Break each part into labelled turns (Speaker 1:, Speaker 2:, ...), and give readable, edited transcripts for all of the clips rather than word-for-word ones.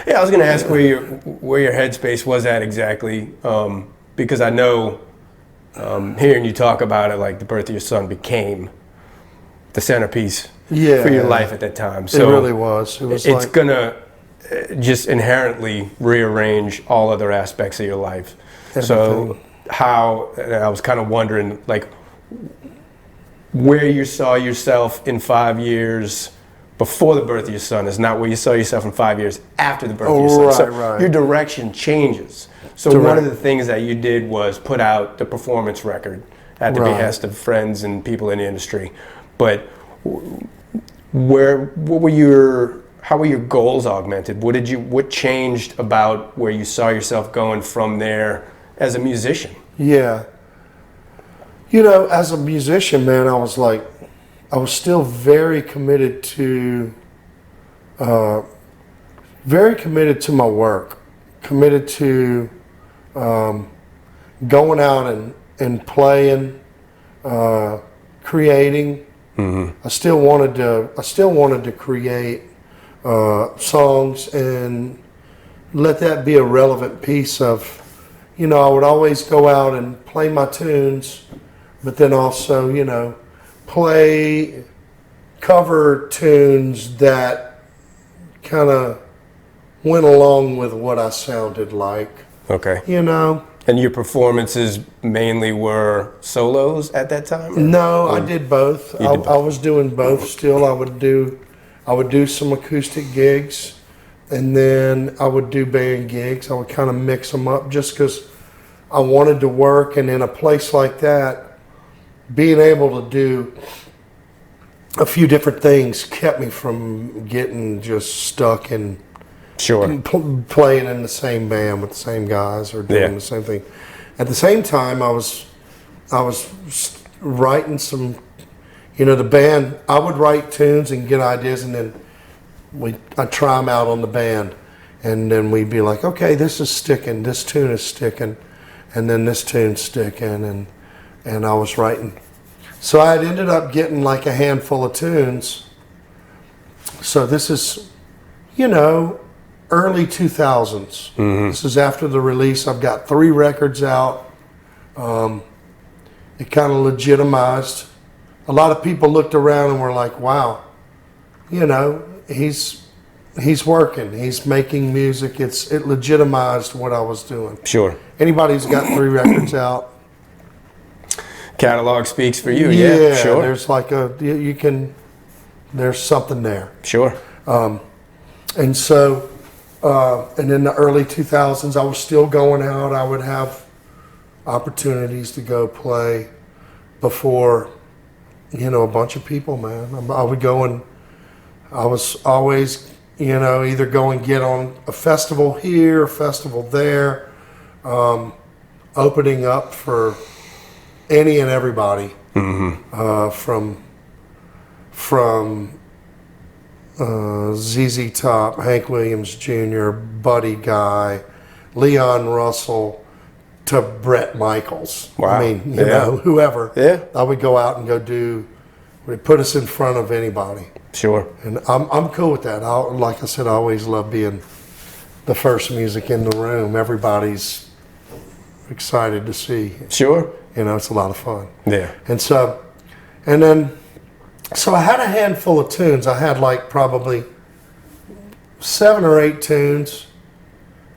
Speaker 1: Yeah, I was going to ask where your headspace was at exactly, because I know hearing you talk about it, like the birth of your son became the centerpiece for your life at that time. So
Speaker 2: it really was.
Speaker 1: It's gonna just inherently rearrange all other aspects of your life.
Speaker 2: Everything.
Speaker 1: So I was kind of wondering, like, where you saw yourself in 5 years before the birth of your son is not where you saw yourself in 5 years after the birth of your son. So your direction changes. So one of the things that you did was put out the performance record at the behest of friends and people in the industry. But how were your goals augmented? What changed about where you saw yourself going from there as a musician?
Speaker 2: Yeah. You know, as a musician, man, I was still very committed to my work, committed to going out and playing, creating. Mm-hmm. I still wanted to create songs and let that be a relevant piece of, you know, I would always go out and play my tunes, but then also, you know, play cover tunes that kind of went along with what I sounded like.
Speaker 1: Okay.
Speaker 2: You know.
Speaker 1: And your performances mainly were solos at that time? Or?
Speaker 2: No, I did both. I was doing both still. I would do some acoustic gigs, and then I would do band gigs. I would kind of mix them up just because I wanted to work. And in a place like that, being able to do a few different things kept me from getting just stuck in playing in the same band with the same guys or doing the same thing. At the same time, I was writing some, you know, the band. I would write tunes and get ideas, and then I'd try them out on the band, and then we'd be like, okay, this is sticking, this tune is sticking, and then this tune's sticking, and I was writing. So I had ended up getting like a handful of tunes. So this is, you know, early 2000s. Mm-hmm. This is after the release. I've got 3 records out. It kind of legitimized. A lot of people looked around and were like, wow, you know, he's working. He's making music. It legitimized what I was doing.
Speaker 1: Sure.
Speaker 2: Anybody who's got 3 records out.
Speaker 1: Catalog speaks for you. Yeah, sure.
Speaker 2: There's like there's something there.
Speaker 1: Sure.
Speaker 2: And so, and in the early 2000s, I was still going out. I would have opportunities to go play before, you know, a bunch of people, man. I would go and I was always, you know, either go and get on a festival here, a festival there, opening up for any and everybody, from ZZ Top, Hank Williams Jr., Buddy Guy, Leon Russell, to Bret Michaels.
Speaker 1: Wow.
Speaker 2: I mean, you know, whoever.
Speaker 1: Yeah.
Speaker 2: I would go out and would put us in front of anybody.
Speaker 1: Sure.
Speaker 2: And I'm cool with that. Like I said, I always love being the first music in the room. Everybody's excited to see.
Speaker 1: Sure.
Speaker 2: You know, it's a lot of fun.
Speaker 1: Yeah.
Speaker 2: And so I had a handful of tunes. I had like probably 7 or 8 tunes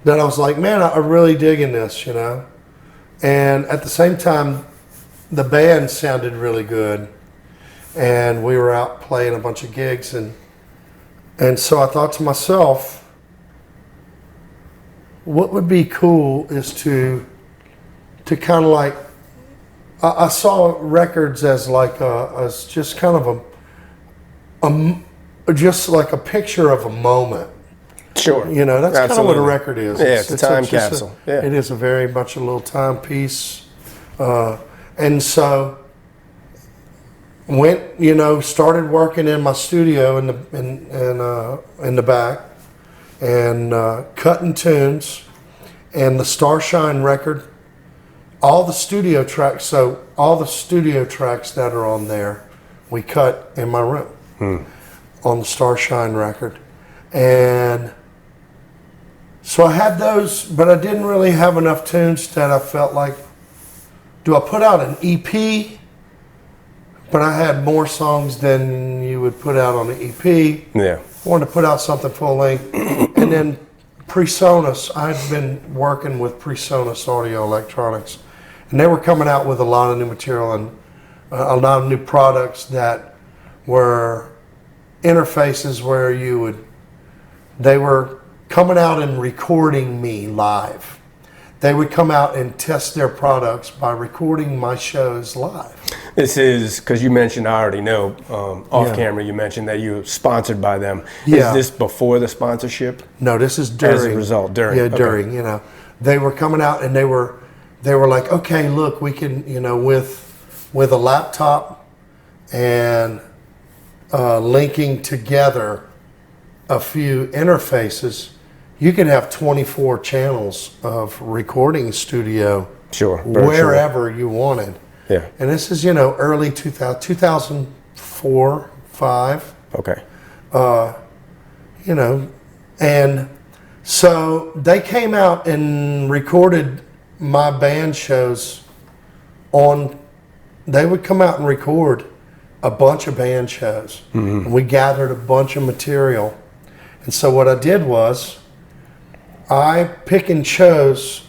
Speaker 2: that I was like, man, I'm really digging this, you know. And at the same time, the band sounded really good. And we were out playing a bunch of gigs. And so I thought to myself, what would be cool is to kind of like, I saw records as like as just kind of just like a picture of a moment.
Speaker 1: Sure.
Speaker 2: You know, that's kind of what a record is.
Speaker 1: Yeah, it's a time capsule.
Speaker 2: It is a very much a little timepiece. And so went, you know, started working in my studio in the back and cutting tunes, and the Starshine record. All the studio tracks that are on there, we cut in my room on the Starshine record. And So I had those, but I didn't really have enough tunes that I felt like, do I put out an EP? But I had more songs than you would put out on an EP.
Speaker 1: Yeah.
Speaker 2: I wanted to put out something full length. And then PreSonus, I've been working with PreSonus Audio Electronics. And they were coming out with a lot of new material and a lot of new products that were interfaces where they were coming out and recording me live. They would come out and test their products by recording my shows live.
Speaker 1: This is, because you mentioned, I already know, off camera, you mentioned that you're sponsored by them.
Speaker 2: Yeah.
Speaker 1: Is this before the sponsorship?
Speaker 2: No, this is during.
Speaker 1: As a result, during.
Speaker 2: Yeah,
Speaker 1: Okay.
Speaker 2: during, They were coming out and they were like, okay, look, we can, with a laptop and linking together a few interfaces, you can have 24 channels of recording studio wherever you wanted.
Speaker 1: Yeah.
Speaker 2: And this is, early 2004, 5.
Speaker 1: Okay.
Speaker 2: And so they came out and recorded my band shows they would come out and record a bunch of band shows. Mm-hmm. And we gathered a bunch of material. And so what I did was I pick and chose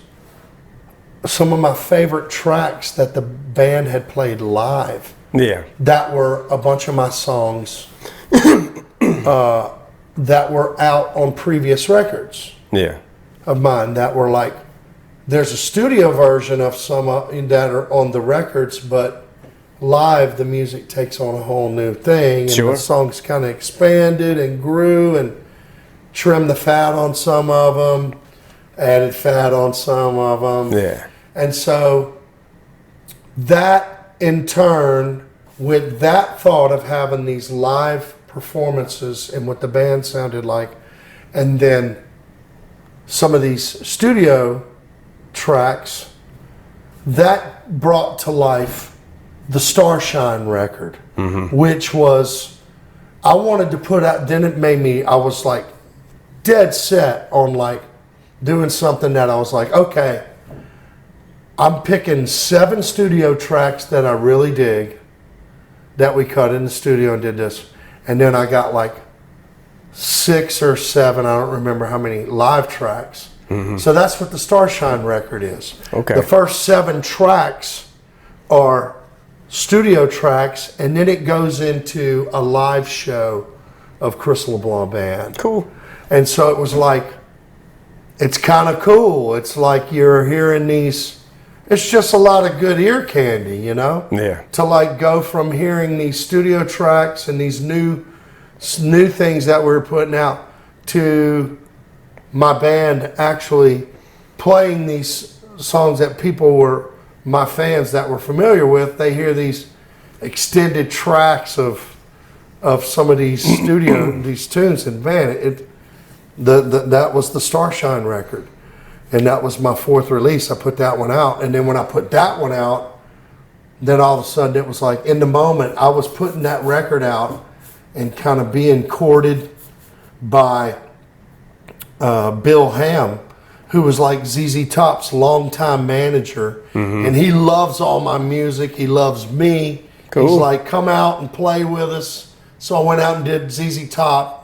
Speaker 2: some of my favorite tracks that the band had played live.
Speaker 1: Yeah.
Speaker 2: That were a bunch of my songs that were out on previous records.
Speaker 1: Yeah.
Speaker 2: Of mine that were like, there's a studio version of some that are on the records, but live the music takes on a whole new thing. And
Speaker 1: Sure.
Speaker 2: the songs kind of expanded and grew and trimmed the fat on some of them, added fat on some of them.
Speaker 1: Yeah.
Speaker 2: And so that in turn, with that thought of having these live performances and what the band sounded like, and then some of these studio tracks, that brought to life the Starshine record, which was, I wanted to put out, then it made me, I was like dead set on like doing something that I was like, okay, I'm picking 7 studio tracks that I really dig that we cut in the studio and did this. And then I got like 6 or 7, I don't remember how many, live tracks. Mm-hmm. So that's what the Starshine record is.
Speaker 1: Okay.
Speaker 2: The first 7 tracks are studio tracks, and then it goes into a live show of Chris LeBlanc Band.
Speaker 1: Cool.
Speaker 2: And so it was like, it's kind of cool. It's like you're hearing these, it's just a lot of good ear candy,
Speaker 1: Yeah.
Speaker 2: To like go from hearing these studio tracks and these new things that we were putting out to my band actually playing these songs that people were, my fans that were familiar with. They hear these extended tracks of some of these these tunes, and man, that was the Starshine record, and that was my 4th release. I put that one out, and then when I put that one out, then all of a sudden it was like, in the moment I was putting that record out and kind of being courted by Bill Ham, who was like ZZ Top's longtime manager, and he loves all my music. He loves me.
Speaker 1: Cool.
Speaker 2: He's like, come out and play with us. So I went out and did ZZ Top.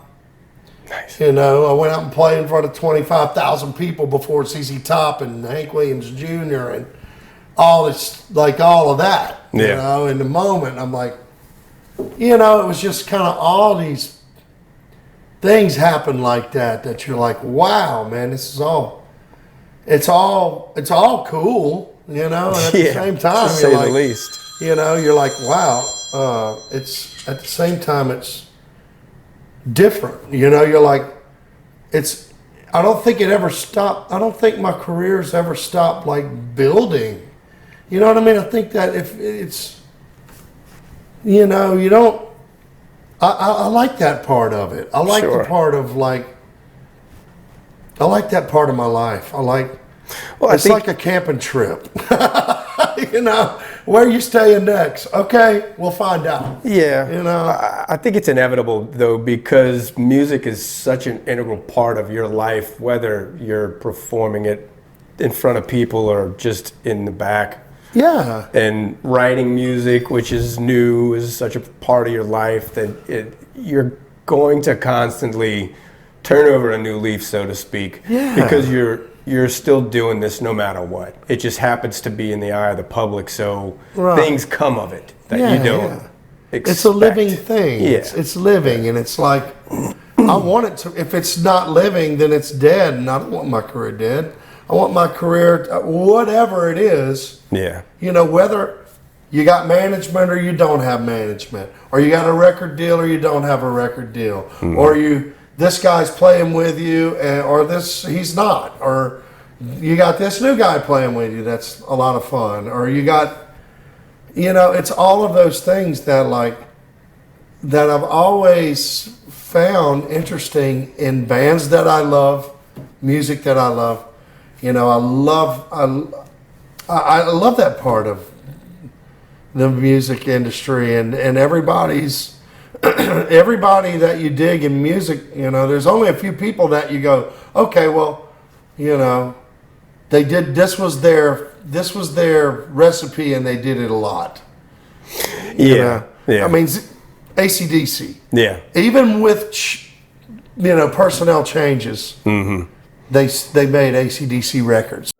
Speaker 1: Nice.
Speaker 2: I went out and played in front of 25,000 people before ZZ Top and Hank Williams Jr. and all this, like all of that.
Speaker 1: Yeah.
Speaker 2: In the moment, I'm like, it was just kind of all these things happen like that you're like, wow, man, this is all. It's all cool, and at the same time,
Speaker 1: to say
Speaker 2: you're like,
Speaker 1: the least.
Speaker 2: you're like, wow, it's at the same time, it's different, you're like, I don't think it ever stopped. I don't think my career's ever stopped like building, you know what I mean? I think that if it's, you don't, I like that part of it. I like
Speaker 1: Sure.
Speaker 2: the part of like, I like that part of my life. It's like a camping trip, Where are you staying next? Okay, we'll find out.
Speaker 1: Yeah.
Speaker 2: You know?
Speaker 1: I think it's inevitable, though, because music is such an integral part of your life, whether you're performing it in front of people or just in the back.
Speaker 2: Yeah.
Speaker 1: And writing music, which is new, is such a part of your life that you're going to constantly turn over a new leaf, so to speak, because you're still doing this no matter what. It just happens to be in the eye of the public, so things come of it that you don't expect.
Speaker 2: It's a living thing.
Speaker 1: Yeah.
Speaker 2: It's living, and it's like, I want it to, if it's not living, then it's dead, and I don't want my career dead. I want my career, whatever it is, you know, whether you got management or you don't have management, or you got a record deal or you don't have a record deal, or this guy's playing with you, or he's not, or you got this new guy playing with you that's a lot of fun, or you got, you know, it's all of those things that I've always found interesting in bands that I love, music that I love. You know, I love that part of the music industry, and everybody that you dig in music, you know, there's only a few people that you go, okay, well, you know, this was their recipe and they did it a lot.
Speaker 1: Yeah.
Speaker 2: I mean, AC/DC.
Speaker 1: Yeah.
Speaker 2: Even with, you know, personnel changes, they made AC/DC records.